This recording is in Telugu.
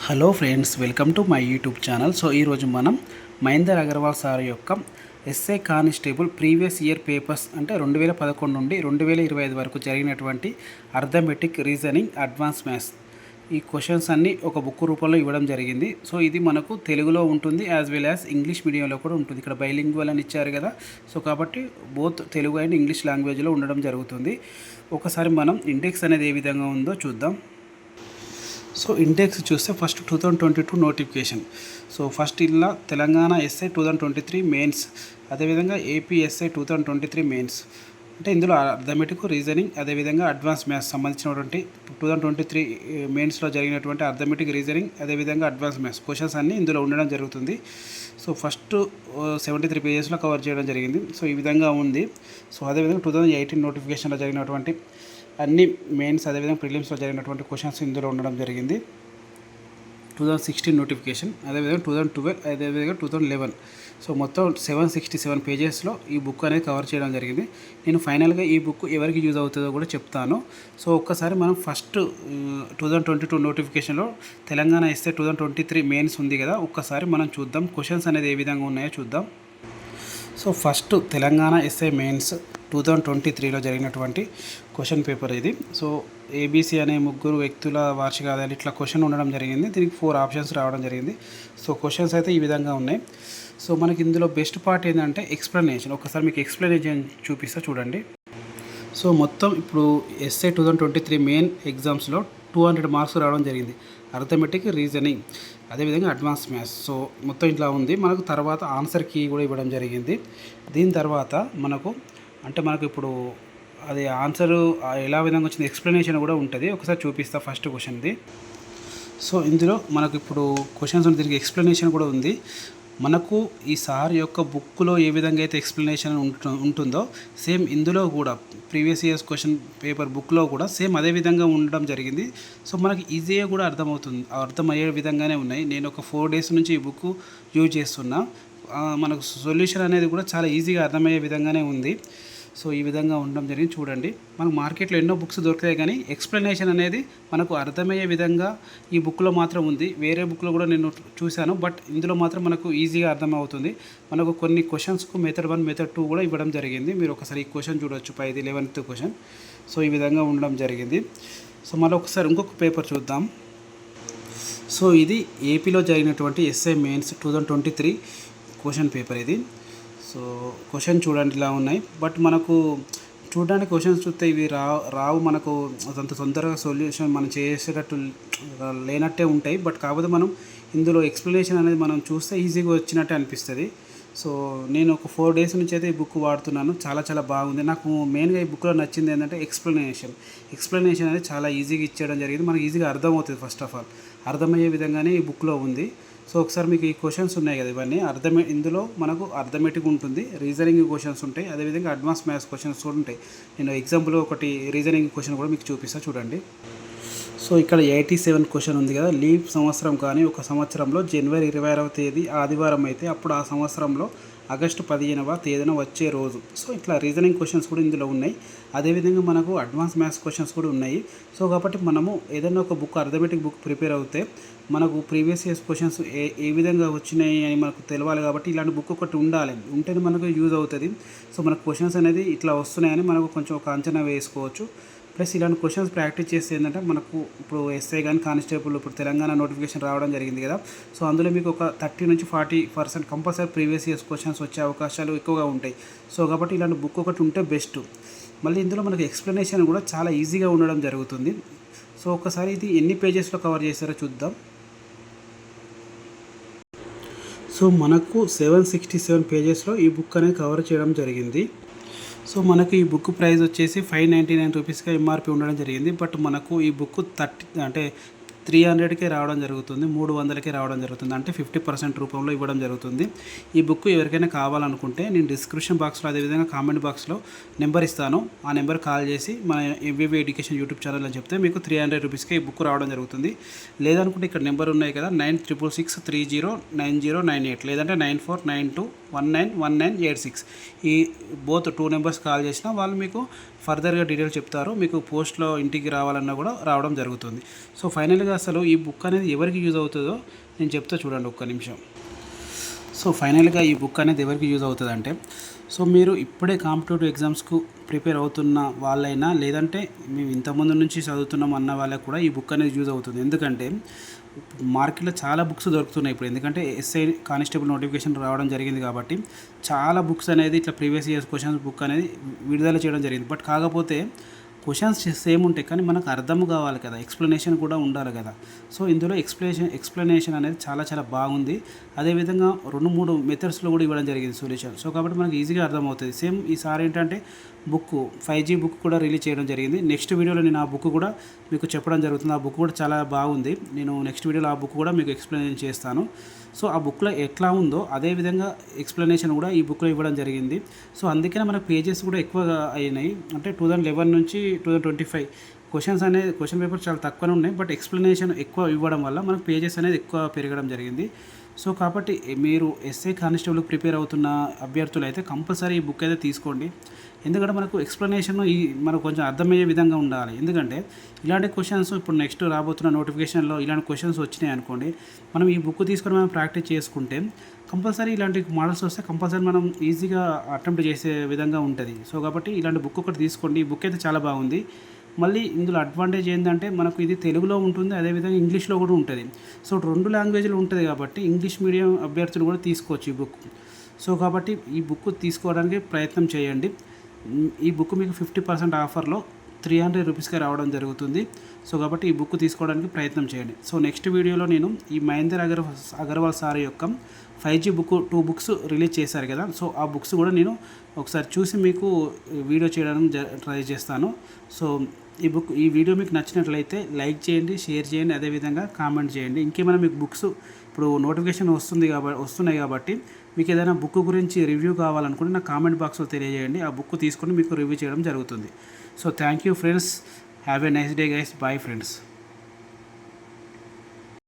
Hello friends, welcome to my YouTube channel. So ఈరోజు మనం మహేందర్ అగర్వాల్ సార్ యొక్క SI constable previous year papers అంటే 2011 నుండి 2025 వరకు జరిగినటువంటి అర్థమెటిక్, రీజనింగ్, అడ్వాన్స్ మ్యాథ్స్ ఈ క్వశ్చన్స్ అన్నీ ఒక బుక్ రూపంలో ఇవ్వడం జరిగింది. సో ఇది మనకు తెలుగులో ఉంటుంది యాజ్ వెల్ యాజ్ ఇంగ్లీష్ మీడియంలో కూడా ఉంటుంది. ఇక్కడ బైలింగ్వల్ అని ఇచ్చారు కదా, సో కాబట్టి బోత్ తెలుగు అండ్ ఇంగ్లీష్ లాంగ్వేజ్లో ఉండడం జరుగుతుంది. ఒకసారి మనం ఇండెక్స్ అనేది ఏ విధంగా ఉందో చూద్దాం. సో ఇండెక్స్ చూస్తే ఫస్ట్ 2022 నోటిఫికేషన్. సో ఫస్ట్ ఇలా తెలంగాణ ఎస్ఐ 2023 మెయిన్స్, అదేవిధంగా ఏపీ ఎస్ఐ 2023 మెయిన్స్. అంటే ఇందులో అర్థమెటిక్, రీజనింగ్, అదేవిధంగా అడ్వాన్స్ మ్యాథ్స్ సంబంధించినటువంటి 2023 మెయిన్స్లో జరిగినటువంటి అర్థమెటిక్, రీజనింగ్, అదేవిధంగా అడ్వాన్స్ మ్యాథ్స్ క్వశ్చన్స్ అన్నీ ఇందులో ఉండడం జరుగుతుంది. సో ఫస్ట్ 73 పేజెస్లో కవర్ చేయడం జరిగింది. సో ఈ విధంగా ఉంది. సో అదేవిధంగా 2018 నోటిఫికేషన్లో జరిగినటువంటి అన్ని మెయిన్స్, అదేవిధంగా ప్రిలిమ్స్లో జరిగినటువంటి క్వశ్చన్స్ ఇందులో ఉండడం జరిగింది. 2016 నోటిఫికేషన్, అదేవిధంగా 2012, అదేవిధంగా 2011. సో మొత్తం 767 పేజెస్లో ఈ బుక్ అనేది కవర్ చేయడం జరిగింది. నేను ఫైనల్గా ఈ బుక్ ఎవరికి యూజ్ అవుతుందో కూడా చెప్తాను. సో ఒక్కసారి మనం ఫస్ట్ 2022 నోటిఫికేషన్లో తెలంగాణ ఎస్ఐ 2023 మెయిన్స్ ఉంది కదా, ఒక్కసారి మనం చూద్దాం క్వశ్చన్స్ అనేది ఏ విధంగా ఉన్నాయో చూద్దాం. So first Telangana SI mains 2023లో జరిగినటువంటి క్వశ్చన్ పేపర్ ఇది. సో ఏబీసీ అనే ముగ్గురు వ్యక్తుల వార్షిక ఆదాయాలు ఇట్లా క్వశ్చన్ ఉండడం జరిగింది. దీనికి 4 ఆప్షన్స్ రావడం జరిగింది. సో క్వశ్చన్స్ అయితే ఈ విధంగా ఉన్నాయి. సో మనకి ఇందులో బెస్ట్ పార్ట్ ఏంటంటే ఎక్స్ప్లెనేషన్. ఒకసారి మీకు ఎక్స్ప్లెనేషన్ చూపిస్తా చూడండి. సో మొత్తం ఇప్పుడు ఎస్ఐ 2023 మెయిన్ ఎగ్జామ్స్లో 200 మార్క్స్ రావడం జరిగింది. అర్థమెటిక్, రీజనింగ్, అదేవిధంగా అడ్వాన్స్ మ్యాథ్స్. సో మొత్తం ఇట్లా ఉంది. మనకు తర్వాత ఆన్సర్ కీ కూడా ఇవ్వడం జరిగింది. దీని తర్వాత మనకు ఇప్పుడు అది ఆన్సరు ఎలా విధంగా వచ్చింది ఎక్స్ప్లెనేషన్ కూడా ఉంటుంది. ఒకసారి చూపిస్తా ఫస్ట్ క్వశ్చన్ది. సో ఇందులో మనకు ఇప్పుడు క్వశ్చన్స్ ఉంది, దీనికి ఎక్స్ప్లెనేషన్ కూడా ఉంది. మనకు ఈ సార్ యొక్క బుక్లో ఏ విధంగా అయితే ఎక్స్ప్లెనేషన్ ఉంటుందో సేమ్ ఇందులో కూడా ప్రీవియస్ ఇయర్స్ క్వశ్చన్ పేపర్ బుక్లో కూడా సేమ్ అదే విధంగా ఉండడం జరిగింది. సో మనకి ఈజీగా కూడా అర్థమయ్యే విధంగానే ఉన్నాయి. నేను ఒక 4 డేస్ నుంచి ఈ బుక్ యూజ్ చేస్తున్నా. మనకు సొల్యూషన్ అనేది కూడా చాలా ఈజీగా అర్థమయ్యే విధంగానే ఉంది. సో ఈ విధంగా ఉండడం జరిగింది. చూడండి, మనకు మార్కెట్లో ఎన్నో బుక్స్ దొరుకుతాయి, కానీ ఎక్స్ప్లెనేషన్ అనేది మనకు అర్థమయ్యే విధంగా ఈ బుక్లో మాత్రం ఉంది. వేరే బుక్లో కూడా నేను చూశాను, బట్ ఇందులో మాత్రం మనకు ఈజీగా అర్థమవుతుంది. మనకు కొన్ని క్వశ్చన్స్కు మెథడ్ 1, మెథడ్ 2 కూడా ఇవ్వడం జరిగింది. మీరు ఒకసారి ఈ క్వశ్చన్ చూడవచ్చు, పైది 11th క్వశ్చన్. సో ఈ విధంగా ఉండడం జరిగింది. సో మళ్ళీ ఒకసారి ఇంకొక పేపర్ చూద్దాం. సో ఇది ఏపీలో జరిగినటువంటి ఎస్ఐ మెయిన్స్ 2023 క్వశ్చన్ పేపర్ ఇది. సో క్వశ్చన్ చూడండి ఇలా ఉన్నాయి. బట్ మనకు చూడడానికి క్వశ్చన్స్ చూస్తే ఇవి రావు మనకు అంత తొందరగా సొల్యూషన్ మనం చేసేటట్టు లేనట్టే ఉంటాయి. బట్ కాకపోతే మనం ఇందులో ఎక్స్ప్లెనేషన్ అనేది మనం చూస్తే ఈజీగా వచ్చినట్టే అనిపిస్తుంది. సో నేను ఒక 4 డేస్ నుంచి అయితే ఈ బుక్ వాడుతున్నాను. చాలా చాలా బాగుంది. నాకు మెయిన్గా ఈ బుక్లో నచ్చింది ఏంటంటే ఎక్స్ప్లెనేషన్ అనేది చాలా ఈజీగా ఇచ్చేయడం జరిగింది. మనకు ఈజీగా అర్థమవుతుంది. ఫస్ట్ ఆఫ్ ఆల్ అర్థమయ్యే విధంగానే ఈ బుక్లో ఉంది. సో ఒకసారి మీకు ఈ క్వశ్చన్స్ ఉన్నాయి కదా, ఇవన్నీ ఇందులో మనకు అర్థమెటిక్ ఉంటుంది, రీజనింగ్ క్వశ్చన్స్ ఉంటాయి, అదేవిధంగా అడ్వాన్స్ మ్యాథ్స్ క్వశ్చన్స్ కూడా ఉంటాయి. నేను ఎగ్జాంపుల్ ఒకటి రీజనింగ్ క్వశ్చన్ కూడా మీకు చూపిస్తా చూడండి. సో ఇక్కడ 87 క్వశ్చన్ ఉంది కదా, లీప్ సంవత్సరం కానీ ఒక సంవత్సరంలో జనవరి 26వ తేదీ ఆదివారం అయితే అప్పుడు ఆ సంవత్సరంలో ఆగస్టు 15వ తేదీన వచ్చే రోజు. సో ఇట్లా రీజనింగ్ క్వశ్చన్స్ కూడా ఇందులో ఉన్నాయి. అదేవిధంగా మనకు అడ్వాన్స్ మ్యాథ్స్ క్వశ్చన్స్ కూడా ఉన్నాయి. సో కాబట్టి మనము ఏదైనా ఒక బుక్ అర్థమెటిక్ బుక్ ప్రిపేర్ అవుతే మనకు ప్రీవియస్ ఇయర్స్ క్వశ్చన్స్ ఏ విధంగా వచ్చినాయి అని మనకు తెలవాలి. కాబట్టి ఇలాంటి బుక్ ఒకటి ఉండాలి, ఉంటేనే మనకు యూజ్ అవుతుంది. సో మనకు క్వశ్చన్స్ అనేది ఇట్లా వస్తున్నాయని మనకు కొంచెం ఒక అంచనా వేసుకోవచ్చు. ప్లస్ ఇలాంటి క్వశ్చన్స్ ప్రాక్టీస్ చేస్తే ఏంటంటే మనకు ఇప్పుడు ఎస్ఐ కానీ కానిస్టేబుల్ ఇప్పుడు తెలంగాణ నోటిఫికేషన్ రావడం జరిగింది కదా, సో అందులో మీకు ఒక 30 నుంచి 40% కంపల్సరీ ప్రీవియస్ ఇయర్స్ క్వశ్చన్స్ వచ్చే అవకాశాలు ఎక్కువగా ఉంటాయి. సో కాబట్టి ఇలాంటి బుక్ ఒకటి ఉంటే బెస్ట్. మళ్ళీ ఇందులో మనకు ఎక్స్ప్లెనేషన్ కూడా చాలా ఈజీగా ఉండడం జరుగుతుంది. సో ఒకసారి ఇది ఎన్ని పేజెస్లో కవర్ చేస్తారో చూద్దాం. సో మనకు 767 పేజెస్లో ఈ బుక్ అనేది కవర్ చేయడం జరిగింది. సో మనకు ఈ బుక్ ప్రైస్ వచ్చేసి 599 రూపీస్గా ఎంఆర్పి ఉండడం జరిగింది. బట్ మనకు ఈ బుక్ 300కే రావడం జరుగుతుంది, 300కే రావడం జరుగుతుంది. అంటే 50% రూపంలో ఇవ్వడం జరుగుతుంది. ఈ బుక్ ఎవరికైనా కావాలనుకుంటే నేను డిస్క్రిప్షన్ బాక్స్లో అదేవిధంగా కామెంట్ బాక్స్లో నెంబర్ ఇస్తాను. ఆ నెంబర్ కాల్ చేసి మన ఎంవీవీ ఎడ్యుకేషన్ యూట్యూబ్ ఛానల్ అని చెప్తే మీకు 300 రూపీస్కే ఈ బుక్ రావడం జరుగుతుంది. లేదనుకుంటే ఇక్కడ నెంబర్ ఉన్నాయి కదా, 9666309098, లేదంటే 9492 191986 ఈ బోత్ 2 నెంబర్స్ కాల్ చేసినా వాళ్ళు మీకు ఫర్దర్గా డీటెయిల్స్ చెప్తారు. మీకు పోస్ట్లో ఇంటికి రావాలన్నా కూడా రావడం జరుగుతుంది. సో ఫైనల్గా అసలు ఈ బుక్ అనేది ఎవరికి యూజ్ అవుతుందో నేను చెప్తా చూడండి ఒక్క నిమిషం. సో ఫైనల్గా ఈ బుక్ అనేది ఎవరికి యూజ్ అవుతుందంటే, సో మీరు ఇప్పుడే కాంపిటేటివ్ ఎగ్జామ్స్కు ప్రిపేర్ అవుతున్న వాళ్ళైనా, లేదంటే మేము ఇంతకుముందు నుంచి చదువుతున్నాం అన్న వాళ్ళకి కూడా ఈ బుక్ అనేది యూజ్ అవుతుంది. ఎందుకంటే మార్కెట్లో చాలా బుక్స్ దొరుకుతున్నాయి ఇప్పుడు. ఎందుకంటే ఎస్ఐ కానిస్టేబుల్ నోటిఫికేషన్ రావడం జరిగింది కాబట్టి చాలా బుక్స్ అనేది ఇట్లా ప్రీవియస్ ఇయర్స్ క్వశ్చన్స్ బుక్ అనేది విడుదల చేయడం జరిగింది. బట్ కాకపోతే క్వశ్చన్స్ సేమ్ ఉంటాయి కానీ మనకు అర్థం కావాలి కదా, ఎక్స్ప్లెనేషన్ కూడా ఉండాలి కదా. సో ఇందులో ఎక్స్ప్లెనేషన్ అనేది చాలా చాలా బాగుంది. అదేవిధంగా 2-3 మెథడ్స్లో కూడా ఇవ్వడం జరిగింది సొల్యూషన్. సో కాబట్టి మనకు ఈజీగా అర్థమవుతుంది. సేమ్ ఈసారి ఏంటంటే బుక్ 5G బుక్ కూడా రిలీజ్ చేయడం జరిగింది. నెక్స్ట్ వీడియోలో నేను ఆ బుక్ కూడా మీకు చెప్పడం జరుగుతుంది. ఆ బుక్ కూడా చాలా బాగుంది. నేను నెక్స్ట్ వీడియోలో ఆ బుక్ కూడా మీకు ఎక్స్ప్లెయిన్ చేస్తాను. సో ఆ బుక్లో ఎట్లా ఉందో అదేవిధంగా ఎక్స్ప్లెనేషన్ కూడా ఈ బుక్లో ఇవ్వడం జరిగింది. సో అందుకనే మన పేజెస్ కూడా ఎక్కువగా అయినాయి. అంటే 2011 నుంచి 2025 క్వశ్చన్ పేపర్ చాలా తక్కువనే ఉన్నాయి. బట్ ఎక్స్ప్లెనేషన్ ఎక్కువ ఇవ్వడం వల్ల మనకు పేజెస్ అనేది ఎక్కువ పెరగడం జరిగింది. సో కాబట్టి మీరు ఎస్ఐ కానిస్టేబుల్కి ప్రిపేర్ అవుతున్న అభ్యర్థులు అయితే కంపల్సరీ ఈ బుక్ అయితే తీసుకోండి. ఎందుకంటే మనకు ఎక్స్ప్లెనేషన్ మనకు కొంచెం అర్థమయ్యే విధంగా ఉండాలి. ఎందుకంటే ఇలాంటి క్వశ్చన్స్ ఇప్పుడు నెక్స్ట్ రాబోతున్న నోటిఫికేషన్లో ఇలాంటి క్వశ్చన్స్ వచ్చినాయి అనుకోండి, మనం ఈ బుక్ తీసుకొని మనం ప్రాక్టీస్ చేసుకుంటే కంపల్సరీ ఇలాంటి మోడల్స్ వస్తే కంపల్సరీ మనం ఈజీగా అటెంప్ట్ చేసే విధంగా ఉంటుంది. సో కాబట్టి ఇలాంటి బుక్ ఒకటి తీసుకోండి. ఈ బుక్ అయితే చాలా బాగుంది. మళ్ళీ ఇందులో అడ్వాంటేజ్ ఏంటంటే మనకు ఇది తెలుగులో ఉంటుంది, అదేవిధంగా ఇంగ్లీష్లో కూడా ఉంటుంది. సో 2 లాంగ్వేజ్లో ఉంటుంది కాబట్టి ఇంగ్లీష్ మీడియం అభ్యర్థులు కూడా తీసుకోవచ్చు ఈ బుక్. సో కాబట్టి ఈ బుక్ తీసుకోవడానికి ప్రయత్నం చేయండి. ఈ బుక్ మీకు 50% ఆఫర్లో 300 రూపీస్కి రావడం జరుగుతుంది. సో కాబట్టి ఈ బుక్ తీసుకోవడానికి ప్రయత్నం చేయండి. సో నెక్స్ట్ వీడియోలో నేను ఈ మహేందర్ అగర్వాల్ సార్ యొక్క 5G బుక్ 2 బుక్స్ రిలీజ్ చేశారు కదా, సో ఆ బుక్స్ కూడా నేను ఒకసారి చూసి మీకు వీడియో చేయడానికి ట్రై చేస్తాను. సో ఈ వీడియో మీకు నచ్చినట్లయితే లైక్ చేయండి, షేర్ చేయండి, అదేవిధంగా కామెంట్ చేయండి. ఇంకేమైనా మీకు బుక్స్ ఇప్పుడు నోటిఫికేషన్ వస్తున్నాయి కాబట్టి మీకు ఏదైనా బుక్ గురించి రివ్యూ కావాలనుకుంటే నాకు కామెంట్ బాక్స్లో తెలియజేయండి. ఆ బుక్ తీసుకొని మీకు రివ్యూ చేయడం జరుగుతుంది. So thank you friends. Have a nice day guys. Bye friends.